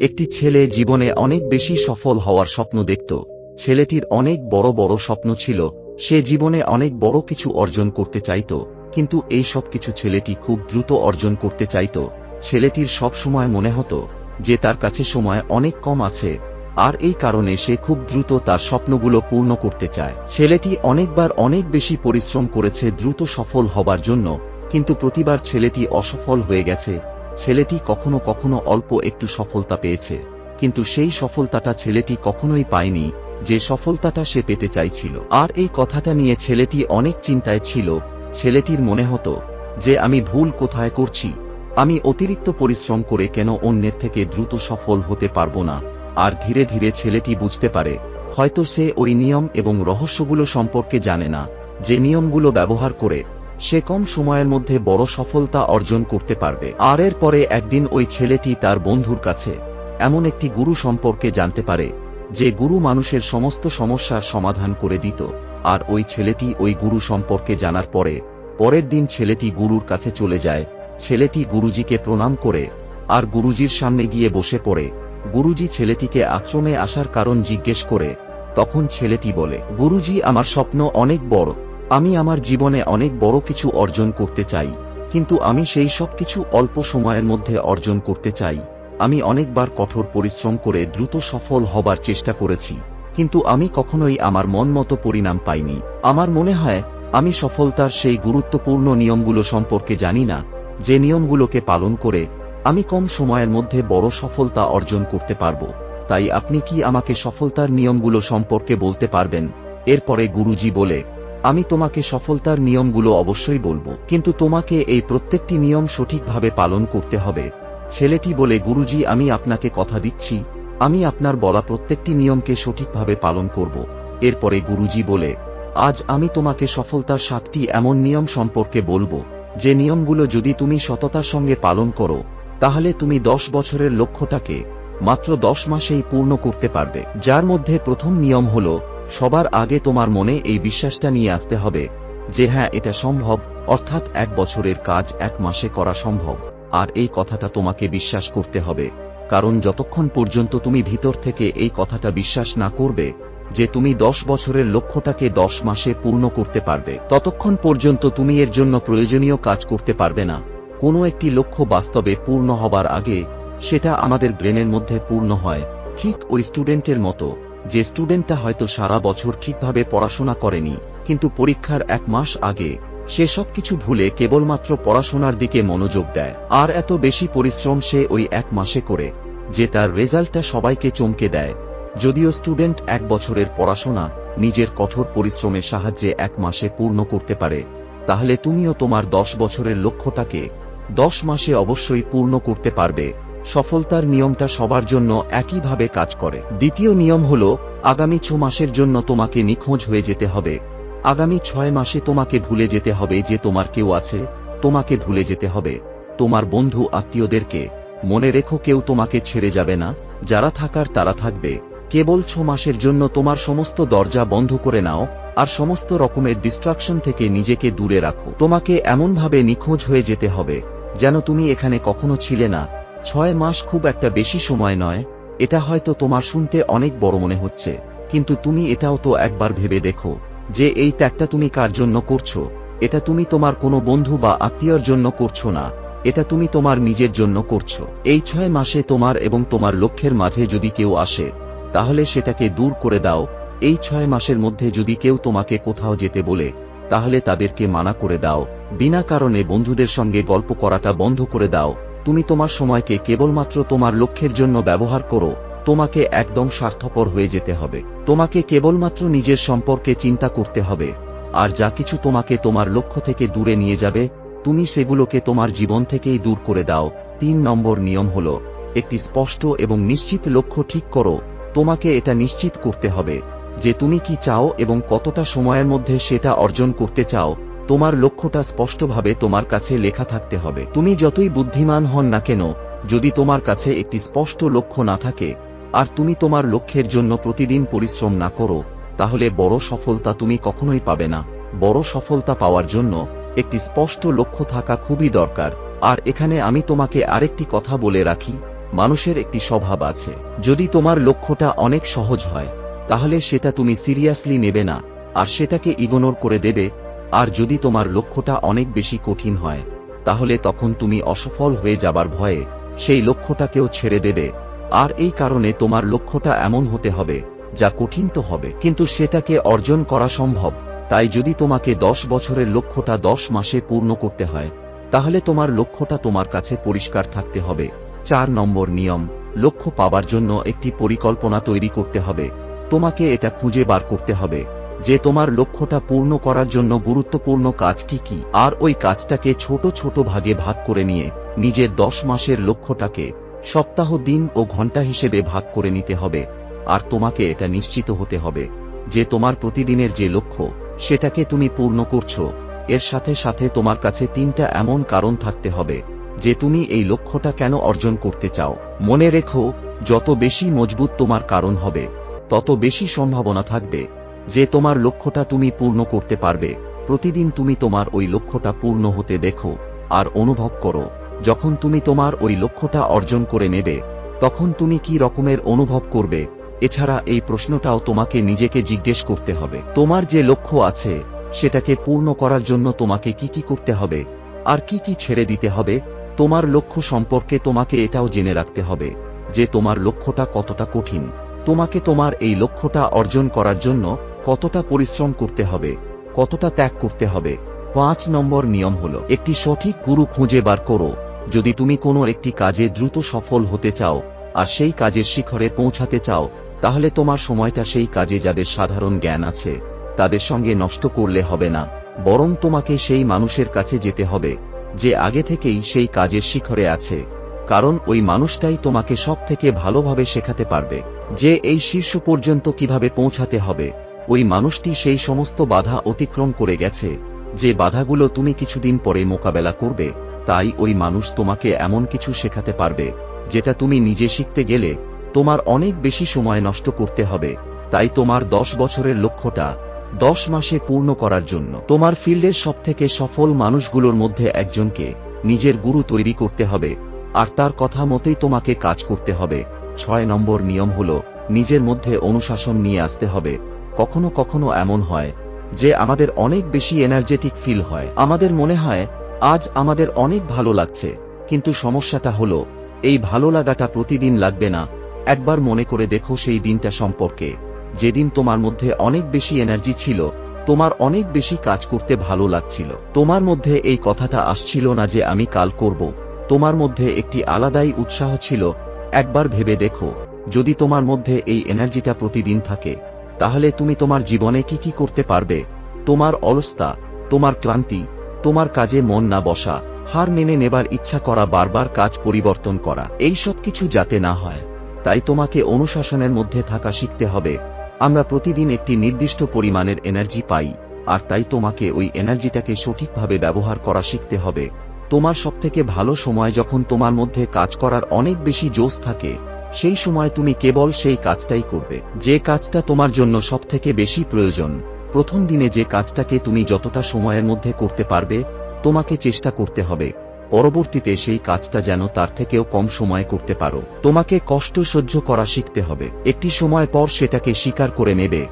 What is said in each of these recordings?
একটি ছেলে জীবনে অনেক বেশি সফল হওয়ার স্বপ্ন দেখত। ছেলেটির অনেক বড় বড় স্বপ্ন ছিল, সে জীবনে অনেক বড় কিছু অর্জন করতে চাইত, কিন্তু এই সব কিছু ছেলেটি খুব দ্রুত অর্জন করতে চাইত। ছেলেটির সব সময় মনে হতো যে তার কাছে সময় অনেক কম আছে, আর এই কারণে সে খুব দ্রুত তার স্বপ্নগুলো পূর্ণ করতে চায়। ছেলেটি অনেকবার অনেক বেশি পরিশ্রম করেছে দ্রুত সফল হবার জন্য, কিন্তু প্রতিবার ছেলেটি অসফল হয়ে গেছে। ছেলেটি কখনো কখনো অল্প একটু সফলতা পেয়েছে, কিন্তু সেই সফলতাটা ছেলেটি কখনোই পায়নি যে সফলতাটা সে পেতে চাইছিল। আর এই কথাটা নিয়ে ছেলেটি অনেক চিন্তায় ছিল। ছেলেটির মনে হতো যে আমি ভুল কোথায় করছি, আমি অতিরিক্ত পরিশ্রম করে কেন অন্যের থেকে দ্রুত সফল হতে পারবো না। আর ধীরে ধীরে ছেলেটি বুঝতে পারে হয়তো সে ওই নিয়ম এবং রহস্যগুলো সম্পর্কে জানে না, যে নিয়মগুলো ব্যবহার করে সে কম সময়ের মধ্যে বড় সফলতা অর্জন করতে পারবে। আর এরপরে একদিন ওই ছেলেটি তার বন্ধুর কাছে এমন একটি গুরু সম্পর্কে জানতে পারে যে গুরু মানুষের সমস্ত সমস্যার সমাধান করে দিত। আর ওই ছেলেটি ওই গুরু সম্পর্কে জানার পরে পরের দিন ছেলেটি গুরুর কাছে চলে যায়। ছেলেটি গুরুজিকে প্রণাম করে আর গুরুজির সামনে গিয়ে বসে পড়ে। গুরুজি ছেলেটিকে আশ্রমে আসার কারণ জিজ্ঞেস করে। তখন ছেলেটি বলে, গুরুজি, আমার স্বপ্ন অনেক বড়, আমি আমার জীবনে অনেক বড় কিছু অর্জন করতে চাই, কিন্তু আমি সেই সব কিছু অল্প সময়ের মধ্যে অর্জন করতে চাই। আমি অনেকবার কঠোর পরিশ্রম করে দ্রুত সফল হবার চেষ্টা করেছি, কিন্তু আমি কখনোই আমার মন মতো পরিণাম পাইনি। আমার মনে হয় আমি সফলতার সেই গুরুত্বপূর্ণ নিয়মগুলো সম্পর্কে জানি না, যে নিয়মগুলোকে পালন করে আমি কম সময়ের মধ্যে বড় সফলতা অর্জন করতে পারবো। তাই আপনি কি আমাকে সফলতার নিয়মগুলো সম্পর্কে বলতে পারবেন? এরপরে গুরুজি বলে, আমি তোমাকে সফলতার নিয়মগুলো অবশ্যই বলবো, কিন্তু তোমাকে এই প্রত্যেকটি নিয়ম সঠিকভাবে পালন করতে হবে। ছেলেটি বলে, গুরুজি, আমি আপনাকে কথা দিচ্ছি, আমি আপনার বলা প্রত্যেকটি নিয়মকে সঠিকভাবে পালন করব। এরপরে গুরুজি বলে, আজ আমি তোমাকে সফলতার 7টি এমন নিয়ম সম্পর্কে বলবো, যে নিয়মগুলো যদি তুমি সততার সঙ্গে পালন করো, তাহলে তুমি 10 বছরের লক্ষ্যটাকে মাত্র 10 মাসেই পূর্ণ করতে পারবে। যার মধ্যে প্রথম নিয়ম হলো, সবার আগে তোমার মনে এই বিশ্বাসটা নিয়ে আসতে হবে যে হ্যাঁ, এটা সম্ভব, অর্থাৎ 1 বছরের কাজ 1 মাসে করা সম্ভব। আর এই কথাটা তোমাকে বিশ্বাস করতে হবে, কারণ যতক্ষণ পর্যন্ত তুমি ভিতর থেকে এই কথাটা বিশ্বাস না করবে যে তুমি 10 বছরের লক্ষ্যটাকে 10 মাসে পূর্ণ করতে পারবে, ততক্ষণ পর্যন্ত তুমি এর জন্য প্রয়োজনীয় কাজ করতে পারবে না। কোনো একটি লক্ষ্য বাস্তবে পূর্ণ হবার আগে সেটা আমাদের ব্রেনের মধ্যে পূর্ণ হয়, ঠিক ওই স্টুডেন্টের মতো, যে স্টুডেন্টটা হয়তো সারা বছর ঠিকভাবে পড়াশোনা করেনি, কিন্তু পরীক্ষার 1 মাস আগে সে সবকিছু ভুলে কেবলমাত্র পড়াশোনার দিকে মনোযোগ দেয়। আর এত বেশি পরিশ্রম সে ওই 1 মাসে করে যে তার রেজাল্টটা সবাইকে চমকে দেয়। যদিও স্টুডেন্ট 1 বছরের পড়াশোনা নিজের কঠোর পরিশ্রমের সাহায্যে 1 মাসে পূর্ণ করতে পারে, তাহলে তুমিও তোমার 10 বছরের লক্ষ্যটাকে 10 মাসে অবশ্যই পূর্ণ করতে পারবে। সফলতার নিয়মটা সবার জন্য একইভাবে কাজ করে। দ্বিতীয় নিয়ম হলো, আগামী 6 মাসের জন্য তোমাকে নিখোঁজ হয়ে যেতে হবে। আগামী 6 মাসে তোমাকে ভুলে যেতে হবে যে তোমার কেউ আছে, তোমাকে ভুলে যেতে হবে তোমার বন্ধু আত্মীয়দেরকে। মনে রেখো, কেউ তোমাকে ছেড়ে যাবে না, যারা থাকার তারা থাকবে। কেবল 6 মাসের জন্য তোমার সমস্ত দরজা বন্ধ করে নাও, আর সমস্ত রকমের ডিস্ট্রাকশন থেকে নিজেকে দূরে রাখো। তোমাকে এমনভাবে নিখোঁজ হয়ে যেতে হবে যেন তুমি এখানে কখনো ছিলে না। 6 মাস খুব একটা বেশি সময় নয়। এটা হয়তো তোমার শুনতে অনেক বড় মনে হচ্ছে, কিন্তু তুমি এটাও তো একবার ভেবে দেখো যে এই ত্যাগটা তুমি কার জন্য করছো। এটা তুমি তোমার কোনো বন্ধু বা আত্মীয়র জন্য করছো না, এটা তুমি তোমার নিজের জন্য করছো। এই 6 মাসে তোমার এবং তোমার লক্ষ্যের মাঝে যদি কেউ আসে, তাহলে সেটাকে দূর করে দাও। এই 6 মাসের মধ্যে যদি কেউ তোমাকে কোথাও যেতে বলে, তাহলে তাদেরকে মানা করে দাও। বিনা কারণে বন্ধুদের সঙ্গে গল্প করাটা বন্ধ করে দাও। তুমি তোমার সময়কে কেবলমাত্র তোমার লক্ষ্যের জন্য ব্যবহার করো। তোমাকে একদম স্বার্থপর হয়ে যেতে হবে। তোমাকে কেবলমাত্র নিজের সম্পর্কে চিন্তা করতে হবে, আর যা কিছু তোমাকে তোমার লক্ষ্য থেকে দূরে নিয়ে যাবে, তুমি সেগুলোকে তোমার জীবন থেকেই দূর করে দাও। 3 নম্বর নিয়ম হলো, একটি স্পষ্ট এবং নিশ্চিত লক্ষ্য ঠিক করো। তোমাকে এটা নিশ্চিত করতে হবে যে তুমি কি চাও এবং কতটা সময়ের মধ্যে সেটা অর্জন করতে চাও। তোমার লক্ষ্যটা স্পষ্টভাবে তোমার কাছে লেখা থাকতে হবে। তুমি যতই বুদ্ধিমান হন না কেন, যদি তোমার কাছে একটি স্পষ্ট লক্ষ্য না থাকে, আর তুমি তোমার লক্ষ্যের জন্য প্রতিদিন পরিশ্রম না করো, তাহলে বড় সফলতা তুমি কখনোই পাবে না। বড় সফলতা পাওয়ার জন্য একটি স্পষ্ট লক্ষ্য থাকা খুবই দরকার। আর এখানে আমি তোমাকে আরেকটি কথা বলে রাখি, মানুষের একটি স্বভাব আছে, যদি তোমার লক্ষ্যটা অনেক সহজ হয় তাহলে সেটা তুমি সিরিয়াসলি নেবে না আর সেটাকে ইগনোর করে দেবে, আর যদি তোমার লক্ষ্যটা অনেক বেশি কঠিন হয় তাহলে তখন তুমি অসফল হয়ে যাবার ভয়ে সেই লক্ষ্যটাকেও ছেড়ে দেবে। আর এই কারণে তোমার লক্ষ্যটা এমন হতে হবে, যা কঠিন তো হবে কিন্তু সেটাকে অর্জন করা সম্ভব। তাই যদি তোমাকে 10 বছরের লক্ষ্যটা 10 মাসে পূর্ণ করতে হয় তাহলে তোমার লক্ষ্যটা তোমার কাছে পরিষ্কার থাকতে হবে। 4 নম্বর নিয়ম, লক্ষ্য পাবার জন্য একটি পরিকল্পনা তৈরি করতে হবে। তোমাকে এটা খুঁজে বার করতে হবে যে তোমার লক্ষ্যটা পূর্ণ করার জন্য গুরুত্বপূর্ণ কাজ কি কি, আর ওই কাজটাকে ছোট ছোট ভাগে ভাগ করে নিয়ে নিজের 10 মাসের লক্ষ্যটাকে সপ্তাহ, দিন ও ঘন্টা হিসেবে ভাগ করে নিতে হবে। আর তোমাকে এটা নিশ্চিত হতে হবে যে তোমার প্রতিদিনের যে লক্ষ্য সেটাকে তুমি পূর্ণ করছো। এর সাথে সাথে তোমার কাছে 3টা এমন কারণ থাকতে হবে যে তুমি এই লক্ষ্যটা কেন অর্জন করতে চাও। মনে রেখো, যত বেশি মজবুত তোমার কারণ হবে তত বেশি সম্ভাবনা থাকবে যে তোমার লক্ষ্যটা তুমি পূর্ণ করতে পারবে। প্রতিদিন তুমি তোমার ওই লক্ষ্যটা পূর্ণ হতে দেখো আর অনুভব করো। যখন তুমি তোমার ওই লক্ষ্যটা অর্জন করে নেবে তখন তুমি কি রকমের অনুভব করবে। এছাড়া এই প্রশ্নটাও তোমাকে নিজেকে জিজ্ঞেস করতে হবে, তোমার যে লক্ষ্য আছে সেটাকে পূর্ণ করার জন্য তোমাকে কি কি করতে হবে আর কি কি ছেড়ে দিতে হবে। তোমার লক্ষ্য সম্পর্কে তোমাকে এটাও জেনে রাখতে হবে যে তোমার লক্ষ্যটা কতটা কঠিন, তোমাকে তোমার এই লক্ষ্যটা অর্জন করার জন্য কতটা পরিশ্রম করতে হবে, কতটা ত্যাগ করতে হবে। 5 নম্বর নিয়ম হলো, একটি সঠিক গুরু খুঁজে বার করো। যদি তুমি কোনো একটি কাজে দ্রুত সফল হতে চাও আর সেই কাজের শিখরে পৌঁছাতে চাও তাহলে তোমার সময়টা সেই কাজে যাদের সাধারণ জ্ঞান আছে তাদের সঙ্গে নষ্ট করলে হবে না, বরং তোমাকে সেই মানুষের কাছে যেতে হবে যে আগে থেকেই সেই কাজের শিখরে আছে। কারণ ওই মানুষটাই তোমাকে সবথেকে ভালোভাবে শেখাতে পারবে যে এই শীর্ষ পর্যন্ত কিভাবে পৌঁছাতে হবে। ওই মানুষটি সেই সমস্ত বাধা অতিক্রম করে গেছে যে বাধাগুলো তুমি কিছুদিন পরে মোকাবেলা করবে। তাই ওই মানুষ তোমাকে এমন কিছু শেখাতে পারবে যেটা তুমি নিজে শিখতে গেলে তোমার অনেক বেশি সময় নষ্ট করতে হবে। তাই তোমার 10 বছরের লক্ষ্যটা 10 মাসে পূর্ণ করার জন্য তোমার ফিল্ডের সবথেকে সফল মানুষগুলোর মধ্যে একজনকে নিজের গুরু তৈরি করতে হবে আর তার কথা মতোই তোমাকে কাজ করতে হবে। 6 নম্বর নিয়ম হলো, নিজের মধ্যে অনুশাসন নিয়ে আসতে হবে। কখনো কখনো এমন হয় যে আমাদের অনেক বেশি এনার্জেটিক ফিল হয়, আমাদের মনে হয় আজ আমাদের অনেক ভালো লাগছে, কিন্তু সমস্যাটা হলো এই ভালো লাগাটা প্রতিদিন লাগবে না। একবার মনে করে দেখো সেই দিনটা সম্পর্কে যেদিন তোমার মধ্যে অনেক বেশি এনার্জি ছিল, তোমার অনেক বেশি কাজ করতে ভালো লাগছিল, তোমার মধ্যে এই কথাটা আসছিল না যে আমি কাল করব, তোমার মধ্যে একটি আলাদাই উৎসাহ ছিল। একবার ভেবে দেখো, যদি তোমার মধ্যে এই এনার্জিটা প্রতিদিন থাকে তাহলে তুমি তোমার জীবনে কি কি করতে পারবে। তোমার অলসতা, তোমার ক্লান্তি, তোমার কাজে মন না বসা, হার মেনে নেবার ইচ্ছা করা, বারবার কাজ পরিবর্তন করা, এই সব কিছু যাতে না হয় তাই তোমাকে অনুশাসনের মধ্যে থাকা শিখতে হবে। আমরা প্রতিদিন একটি নির্দিষ্ট পরিমাণের এনার্জি পাই আর তাই তোমাকে ওই এনার্জিটাকে সঠিকভাবে ব্যবহার করা শিখতে হবে। তোমার সবথেকে ভালো সময় যখন তোমার মধ্যে কাজ করার অনেক বেশি জোশ থাকে, সেই সময় তুমি কেবল সেই কাজটাই করবে যে কাজটা তোমার জন্য সবথেকে বেশি প্রয়োজন। প্রথম দিনে যে কাজটাকে তুমি যতটা সময়ের মধ্যে করতে পারবে তোমাকে চেষ্টা করতে হবে পরবর্তীতে সেই কাজটা যেন তার থেকেও কম সময়ে করতে পারো। তোমাকে কষ্ট সহ্য করা শিখতে হবে, একটি সময় পর সেটাকে স্বীকার করে নেবে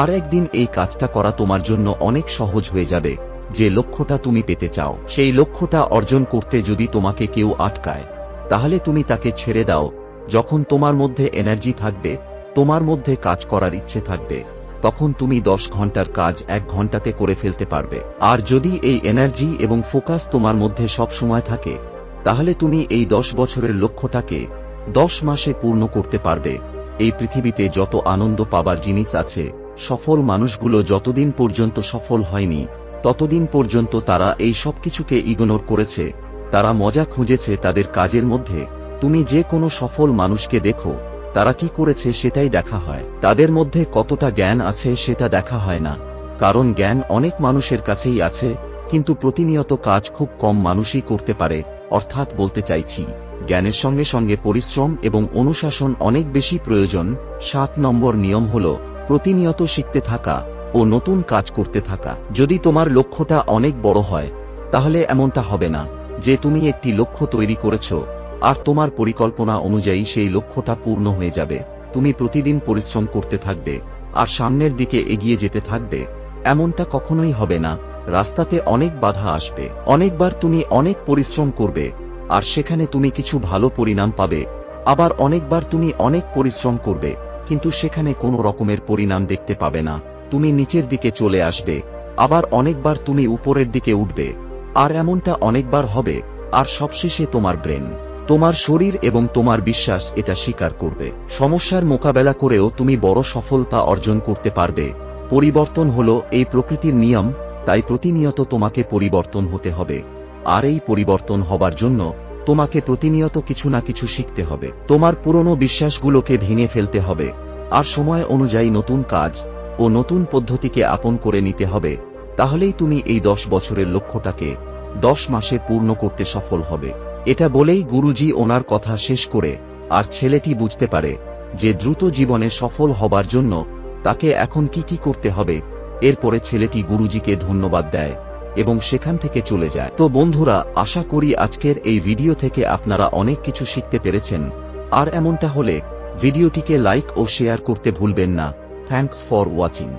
আর একদিন এই কাজটা করা তোমার জন্য অনেক সহজ হয়ে যাবে। যে লক্ষ্যটা তুমি পেতে চাও সেই লক্ষ্যটা অর্জন করতে যদি তোমাকে কেউ আটকায় তাহলে তুমি তাকে ছেড়ে দাও। যখন তোমার মধ্যে এনার্জি থাকবে, তোমার মধ্যে কাজ করার ইচ্ছে থাকবে, তখন তুমি 10 ঘন্টার কাজ 1 ঘন্টাতে করে ফেলতে পারবে। আর যদি এই এনার্জি এবং ফোকাস তোমার মধ্যে সব সময় থাকে তাহলে তুমি এই 10 বছরের লক্ষ্যটাকে 10 মাসে পূর্ণ করতে পারবে। এই পৃথিবীতে যত আনন্দ পাবার জিনিস আছে, সফল মানুষগুলো যতদিন পর্যন্ত সফল হয়নি ততদিন পর্যন্ত তারা এই সব কিছুকে ইগনোর করেছে, তারা মজা খুঁজেছে তাদের কাজের মধ্যে। তুমি যে কোনো সফল মানুষকে দেখো, তারা কি করেছে সেটাই দেখা হয়, তাদের মধ্যে কতটা জ্ঞান আছে সেটা দেখা হয় না। কারণ জ্ঞান অনেক মানুষের কাছেই আছে, কিন্তু প্রতিনিয়ত কাজ খুব কম মানুষই করতে পারে। অর্থাৎ বলতে চাইছি, জ্ঞানের সঙ্গে সঙ্গে পরিশ্রম এবং অনুশাসন অনেক বেশি প্রয়োজন। 7 নম্বর নিয়ম হলো, প্রতিনিয়ত শিখতে থাকা ও নতুন কাজ করতে থাকা। যদি তোমার লক্ষ্যটা অনেক বড় হয় তাহলে এমনটা হবে না যে তুমি একটি লক্ষ্য তৈরি করেছো আর তোমার পরিকল্পনা অনুযায়ী সেই লক্ষ্যটা পূর্ণ হয়ে যাবে। তুমি প্রতিদিন পরিশ্রম করতে থাকবে আর সামনের দিকে এগিয়ে যেতে থাকবে। এমনটা কখনোই হবে না, রাস্তাতে অনেক বাধা আসবে, অনেকবার তুমি অনেক পরিশ্রম করবে আর সেখানে তুমি কিছু ভালো পরিণাম পাবে। আবার অনেকবার তুমি অনেক পরিশ্রম করবে কিন্তু সেখানে কোনো রকমের পরিণাম দেখতে পাবে না, তুমি নিচের দিকে চলে আসবে। আবার অনেকবার তুমি উপরের দিকে উঠবে, আর এমনটা অনেকবার হবে। আর সবশেষে তোমার ব্রেন, তোমার শরীর এবং তোমার বিশ্বাস এটা স্বীকার করবে। সমস্যার মোকাবেলা করেও তুমি বড় সফলতা অর্জন করতে পারবে। পরিবর্তন হলো এই প্রকৃতির নিয়ম, তাই প্রতিনিয়ত তোমাকে পরিবর্তন হতে হবে। আর এই পরিবর্তন হবার জন্য তোমাকে প্রতিনিয়ত কিছু না কিছু শিখতে হবে। তোমার পুরনো বিশ্বাসগুলোকে ভেঙে ফেলতে হবে আর সময় অনুযায়ী নতুন কাজ ও নতুন পদ্ধতিকে আপন করে নিতে হবে। তাহলেই তুমি এই 10 বছরের লক্ষ্যটাকে 10 মাসে পূর্ণ করতে সফল হবে। এটা বলেই গুরুজি ওনার কথা শেষ করে, আর ছেলেটি বুঝতে পারে যে দ্রুত জীবনে সফল হবার জন্য তাকে এখন কি কি করতে হবে। এরপরে ছেলেটি গুরুজিকে ধন্যবাদ দেয় এবং সেখান থেকে চলে যায়। তো বন্ধুরা, আশা করি আজকের এই ভিডিও থেকে আপনারা অনেক কিছু শিখতে পেরেছেন। আর এমনটা হলে ভিডিওটিকে লাইক ও শেয়ার করতে ভুলবেন না। Thanks for watching.